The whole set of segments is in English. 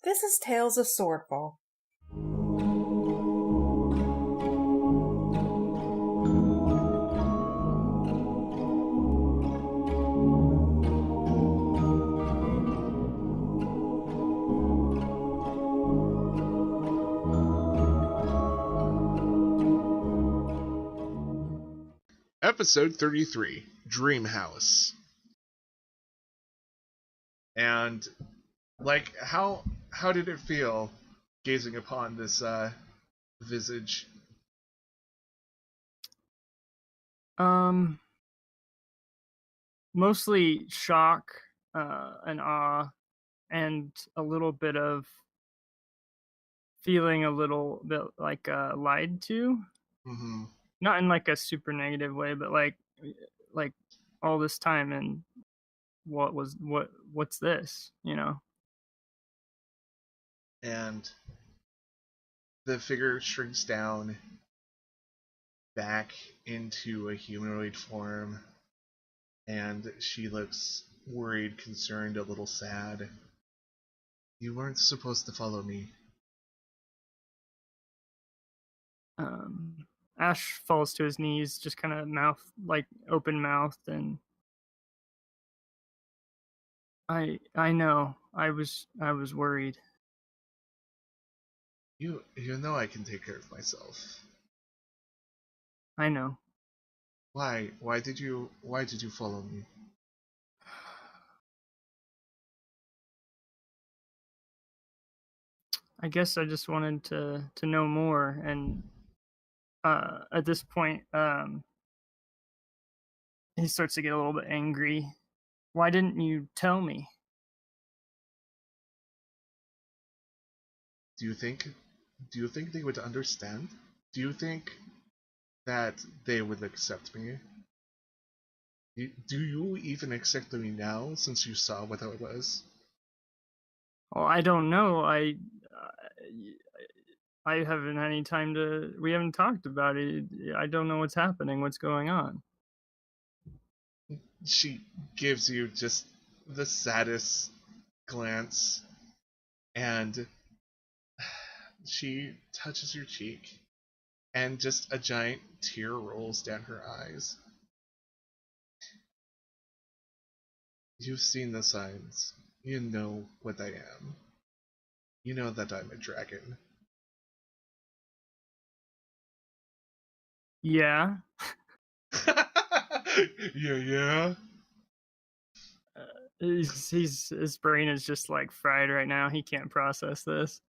This is Tales of Swordfall. Episode 33, Dream House. And, like, how did it feel gazing upon this visage? Mostly shock and awe, and a little bit of feeling a little bit like lied to. Mm-hmm. Not in like a super negative way, but like all this time, and what's this, you know? And the figure shrinks down back into a humanoid form, and she looks worried, concerned, a little sad. You weren't supposed to follow me. Ash falls to his knees, just kind of open mouthed, and I know I was worried. You know I can take care of myself. I know. Why did you follow me? I guess I just wanted to know more, and at this point, he starts to get a little bit angry. Why didn't you tell me? Do you think they would understand? Do you think that they would accept me? Do you even accept me now, since you saw what I was? Well, I don't know. I haven't had any time to. We haven't talked about it. I don't know what's happening. What's going on? She gives you just the saddest glance, and she touches your cheek, and just a giant tear rolls down her eyes. You've seen the signs. You know what I am. You know that I'm a dragon. Yeah. Yeah. His brain is just like fried right now. He can't process this.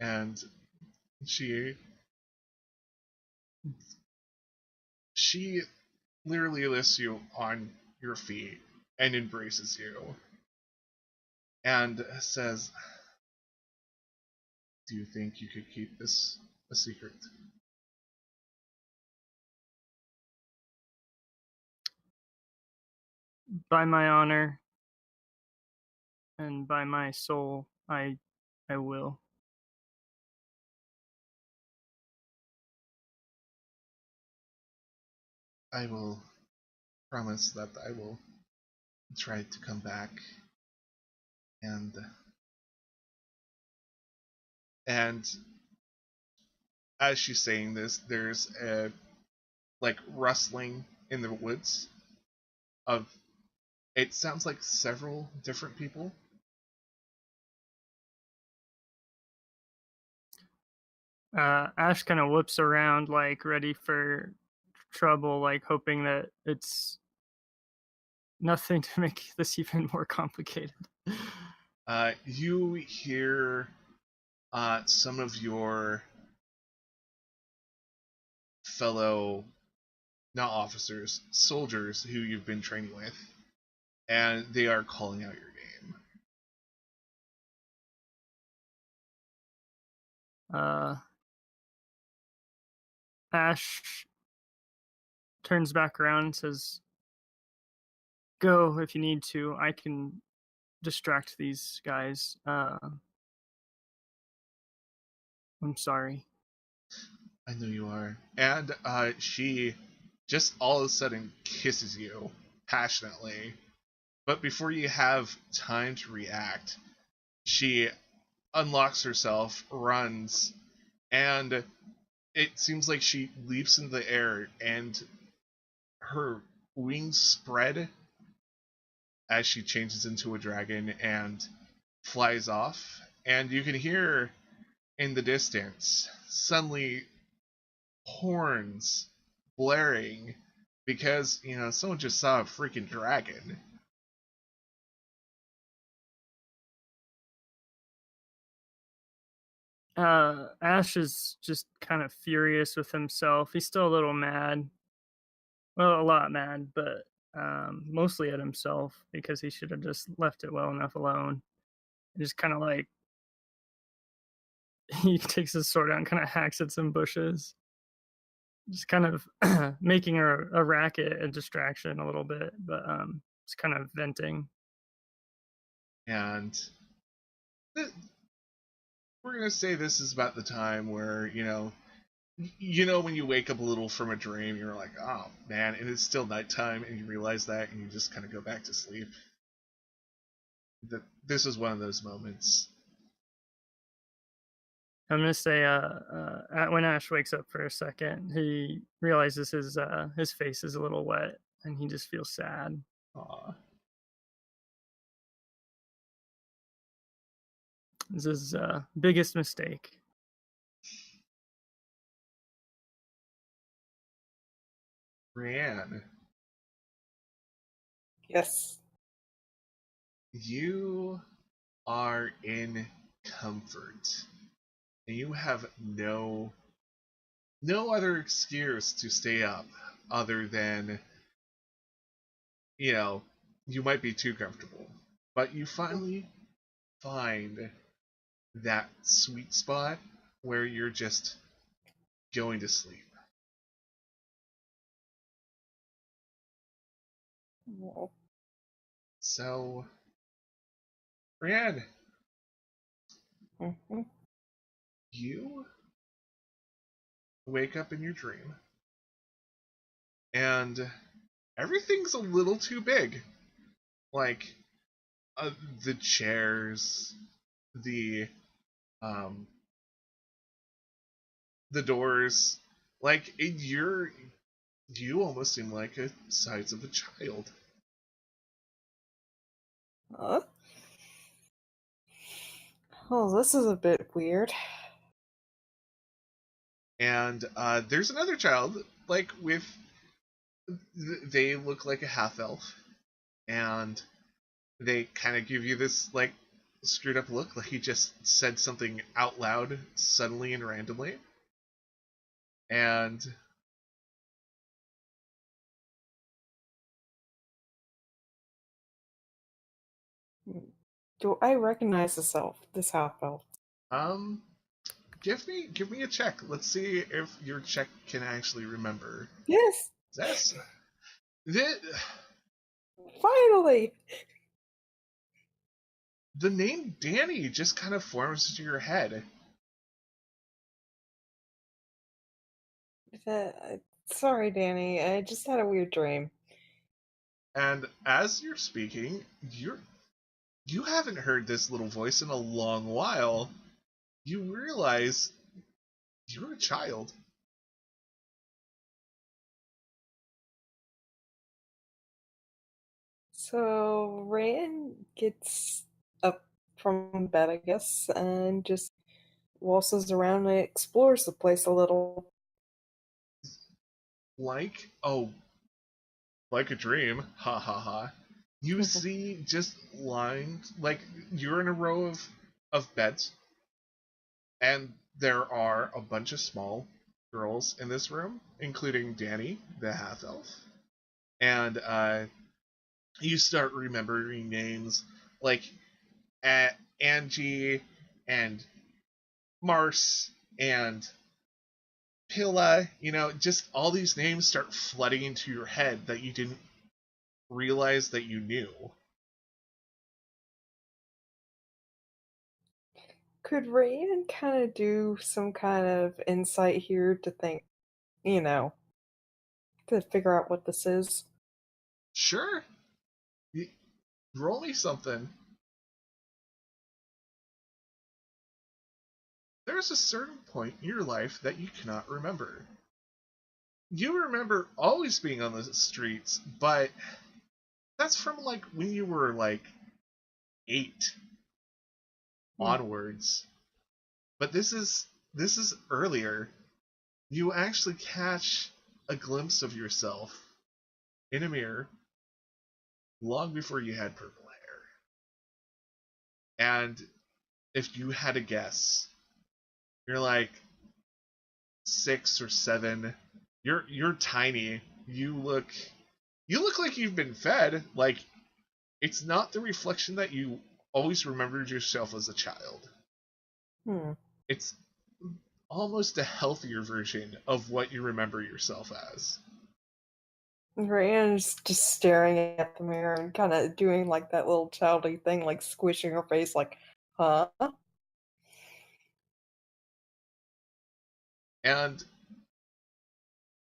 And she literally lifts you on your feet and embraces you and says, "Do you think you could keep this a secret?" By my honor and by my soul, I will. I will promise that I will try to come back, and as she's saying this, there's a rustling in the woods of, it sounds like several different people. Ash kind of whips around, like ready for trouble, like hoping that it's nothing to make this even more complicated. You hear some of your fellow, not officers, soldiers who you've been training with, and they are calling out your name. Ash turns back around and says, "Go if you need to. I can distract these guys. I'm sorry." I know you are. And she just all of a sudden kisses you passionately, But before you have time to react, she unlocks herself, runs, and it seems like she leaps into the air and her wings spread as she changes into a dragon and flies off. And you can hear in the distance suddenly horns blaring because, someone just saw a freaking dragon. Ash is just kind of furious with himself. He's still a little mad. Well, a lot mad, but mostly at himself because he should have just left it well enough alone. Just kind of like he takes his sword out and kind of hacks at some bushes, just kind of making a racket, a distraction a little bit, but it's kind of venting. And we're gonna say this is about the time where when you wake up a little from a dream, you're like, oh man, and it's still nighttime, and you realize that, and you just kind of go back to sleep. This is one of those moments. I'm gonna say, when Ash wakes up for a second, he realizes his face is a little wet, and he just feels sad. Aww. This is his biggest mistake. Brienne, Yes. you are in comfort, and you have no other excuse to stay up other than you might be too comfortable, but you finally find that sweet spot where you're just going to sleep. Well, So, Brienne, mhm. you wake up in your dream, and everything's a little too big. Like, the chairs, the um, the doors, like you almost seem like the size of a child. Huh? Oh, this is a bit weird. And there's another child, like they look like a half elf, and they kind of give you this like screwed up look, like he just said something out loud suddenly and randomly. And Do I recognize this half elf? um give me a check. Let's see if your check can actually remember. Yes, That's the finally. the name Danny just kind of forms into your head. Uh, Sorry, Danny. I just had a weird dream. And as you're speaking, you haven't heard this little voice in a long while. You realize you're a child. So Rand gets up from bed, I guess, and just waltzes around and explores the place a little. Like, oh, like a dream. Ha ha ha. You see just lined, like, you're in a row of beds, and there are a bunch of small girls in this room, including Danny, the half elf. And you start remembering names like Angie and Mars and Pilla, just all these names start flooding into your head that you didn't realize that you knew. Could Rand kind of do some kind of insight here to think, you know, to figure out what this is? Sure. Roll me something. There's a certain point in your life that you cannot remember. You remember always being on the streets, but that's from like when you were like 8 onwards. But this is earlier. You actually catch a glimpse of yourself in a mirror long before you had purple hair. And if you had a guess, you're like 6 or 7. You're tiny. You look like you've been fed. Like, it's not the reflection that you always remembered yourself as a child. It's almost a healthier version of what you remember yourself as. Ryan's just staring at the mirror and kind of doing like that little childy thing, like squishing her face, like, huh? And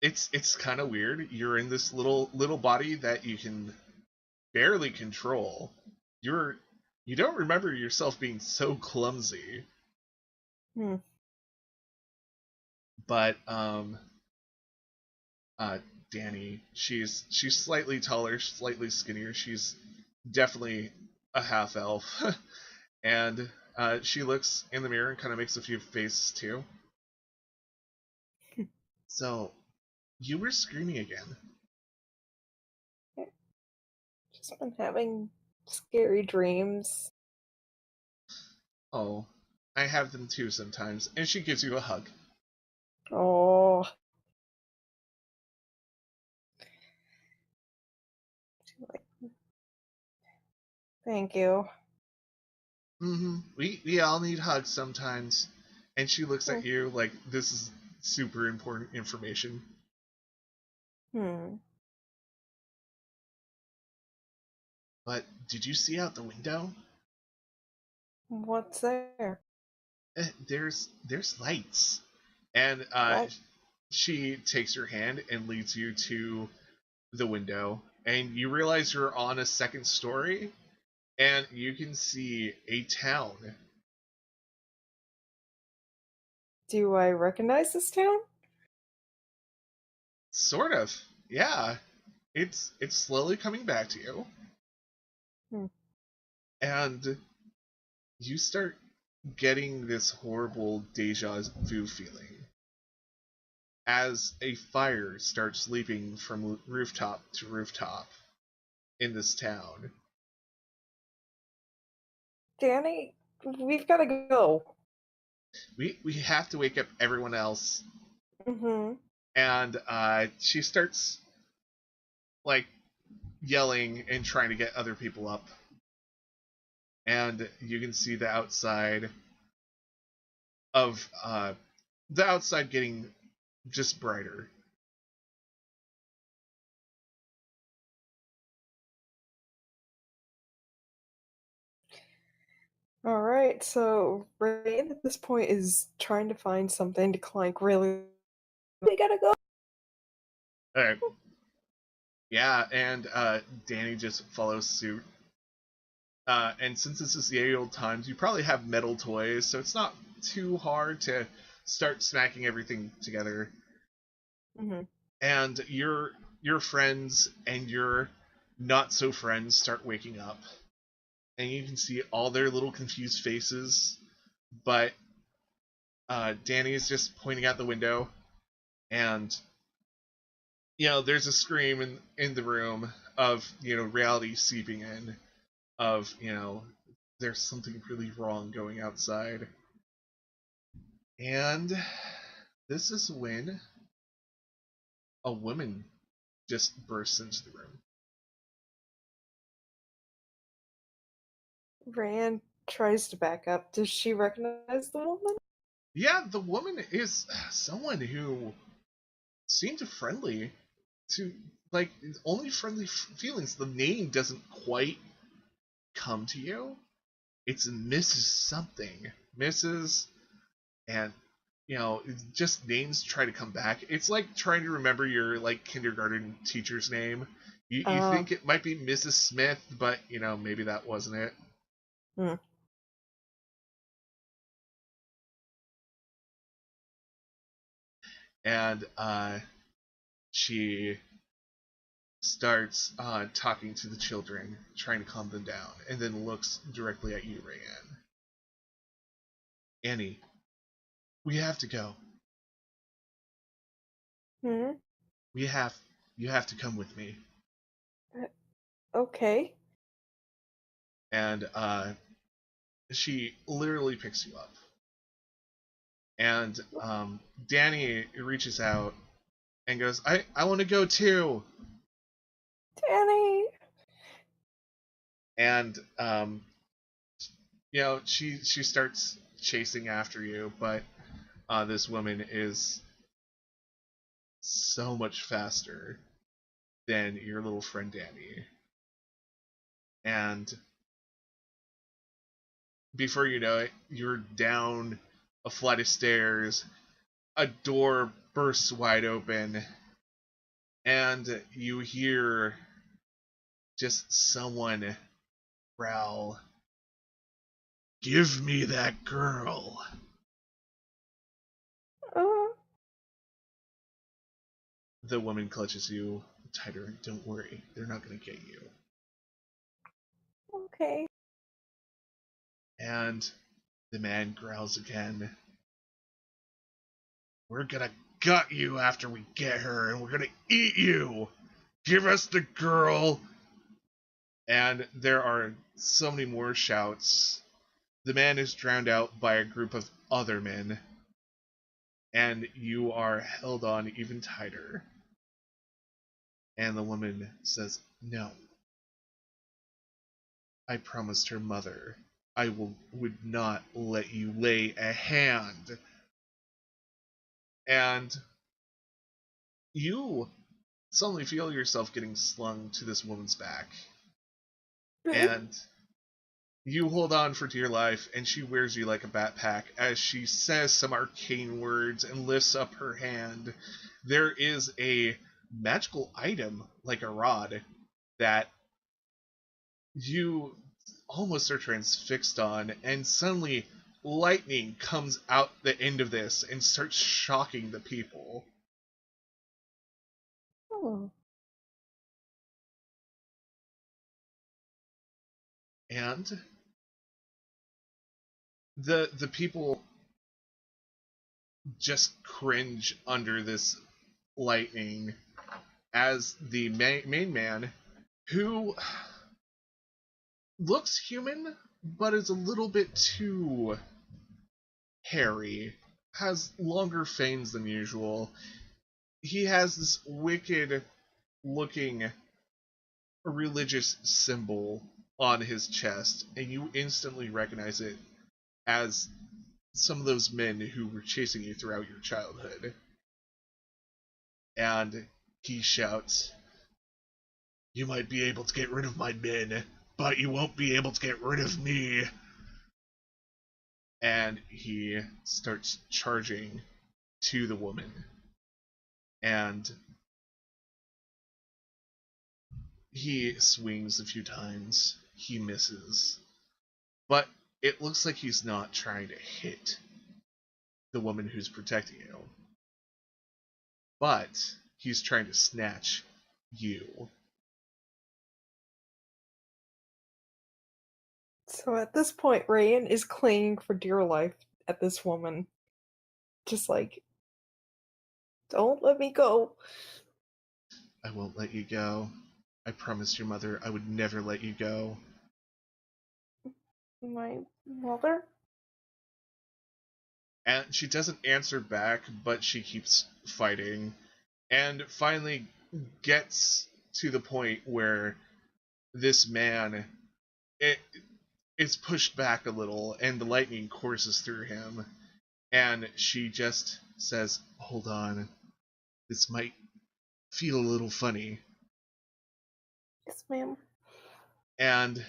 it's kind of weird. You're in this little body that you can barely control. You don't remember yourself being so clumsy. But Danny, she's slightly taller, slightly skinnier. She's definitely a half elf. And she looks in the mirror and kind of makes a few faces too. So, you were screaming again. Just been having scary dreams. Oh, I have them too sometimes. And she gives you a hug. Oh. Thank you. We all need hugs sometimes. And she looks at you like this is super important information. But did you see out the window? What's there? There's lights. And she takes your hand and leads you to the window. And you realize you're on a second story. And you can see a town. Do I recognize this town? Sort of, yeah. It's slowly coming back to you. And you start getting this horrible deja vu feeling as a fire starts leaping from rooftop to rooftop in this town. Danny, we've got to go. We have to wake up everyone else. And she starts like yelling and trying to get other people up. And you can see the outside getting just brighter. Alright, so Rain at this point is trying to find something to clank really. We gotta go. Alright. Yeah, and Danny just follows suit. And since this is the old times, you probably have metal toys, so it's not too hard to start smacking everything together. And your friends and your not so friends start waking up. And you can see all their little confused faces. But Danny is just pointing out the window. And, there's a scream in the room of, reality seeping in. Of, there's something really wrong going outside. And this is when a woman just bursts into the room. Rand tries to back up. Does she recognize the woman? Yeah, the woman is someone who seemed friendly to, like, only friendly feelings. The name doesn't quite come to you. It's Mrs. something. Mrs. and, just names try to come back. It's like trying to remember your, like, kindergarten teacher's name. You think it might be Mrs. Smith, but, maybe that wasn't it. Hmm. And she starts talking to the children, trying to calm them down, and then looks directly at you, Rayanne. Annie, we have to go. Hmm. You have to come with me. Okay. And she literally picks you up. And Danny reaches out and goes, I want to go too. Danny. And she starts chasing after you, but this woman is so much faster than your little friend Danny. And before you know it, you're down a flight of stairs, a door bursts wide open, and you hear just someone growl, "Give me that girl." The woman clutches you tighter. Don't worry, they're not going to get you. Okay. And the man growls again. "We're going to gut you after we get her, and we're going to eat you. Give us the girl." And there are so many more shouts. The man is drowned out by a group of other men, and you are held on even tighter. And the woman says, "No. I promised her mother I would not let you lay a hand." And you suddenly feel yourself getting slung to this woman's back. And you hold on for dear life, and she wears you like a backpack as she says some arcane words and lifts up her hand. There is a magical item, like a rod, that you almost are transfixed on, and suddenly lightning comes out the end of this and starts shocking the people. Oh. And the people just cringe under this lightning as the main man, who looks human but is a little bit too hairy, has longer fangs than usual. He has this wicked looking religious symbol on his chest, and you instantly recognize it as some of those men who were chasing you throughout your childhood. And he shouts, "You might be able to get rid of my men, but you won't be able to get rid of me." And he starts charging to the woman. And he swings a few times. He misses. But it looks like he's not trying to hit the woman who's protecting you. But he's trying to snatch you. So at this point, Rayan is clinging for dear life at this woman. Just like, don't let me go. "I won't let you go. I promised your mother I would never let you go." My mother? And she doesn't answer back, but she keeps fighting. And finally gets to the point where this man, it's pushed back a little, and the lightning courses through him. And she just says, "Hold on. This might feel a little funny." Yes, ma'am. And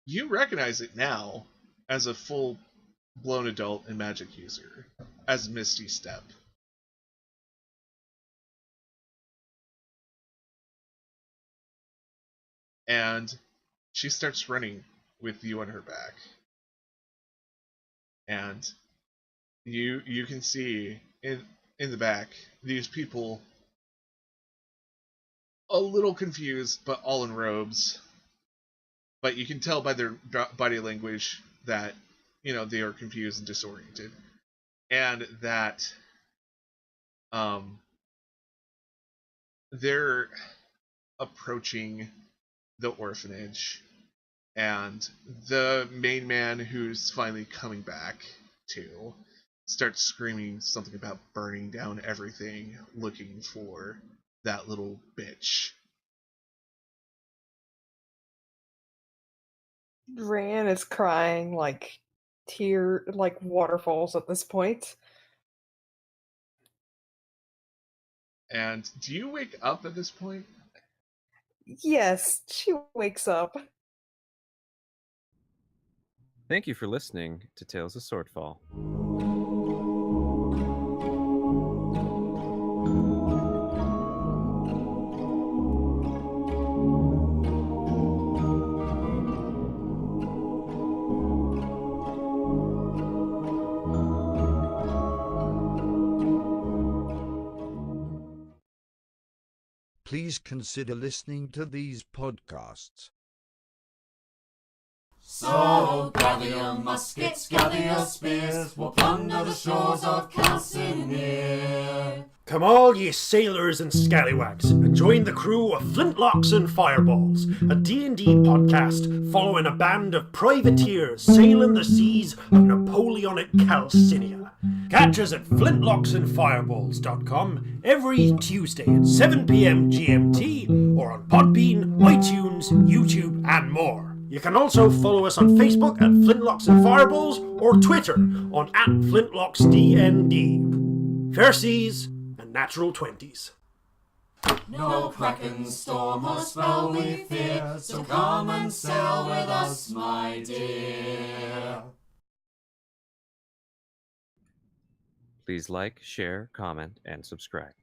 you recognize it now as a full-blown adult and magic user, as Misty Step. and she starts running with you on her back. And you can see in the back these people a little confused, but all in robes. But you can tell by their body language that, they are confused and disoriented. And that they're approaching the orphanage. And the main man, who's finally coming back to, starts screaming something about burning down everything, looking for that little bitch. Ran is crying like waterfalls at this point. And do you wake up at this point? Yes, she wakes up. Thank you for listening to Tales of Swordfall. Please consider listening to these podcasts. So gather your muskets, gather your spears, we'll plunder the shores of Calcinear. Come all ye sailors and scallywags, and join the crew of Flintlocks and Fireballs, a D&D podcast following a band of privateers sailing the seas of Napoleonic Calcinia. Catch us at flintlocksandfireballs.com every Tuesday at 7 p.m. GMT, or on Podbean, iTunes, YouTube, and more. You can also follow us on Facebook at Flintlocks and Fireballs, or Twitter on @FlintlocksDND. Fair seas and natural 20s. No kraken, storm, or spell we fear, so come and sail with us, my dear. Please like, share, comment, and subscribe.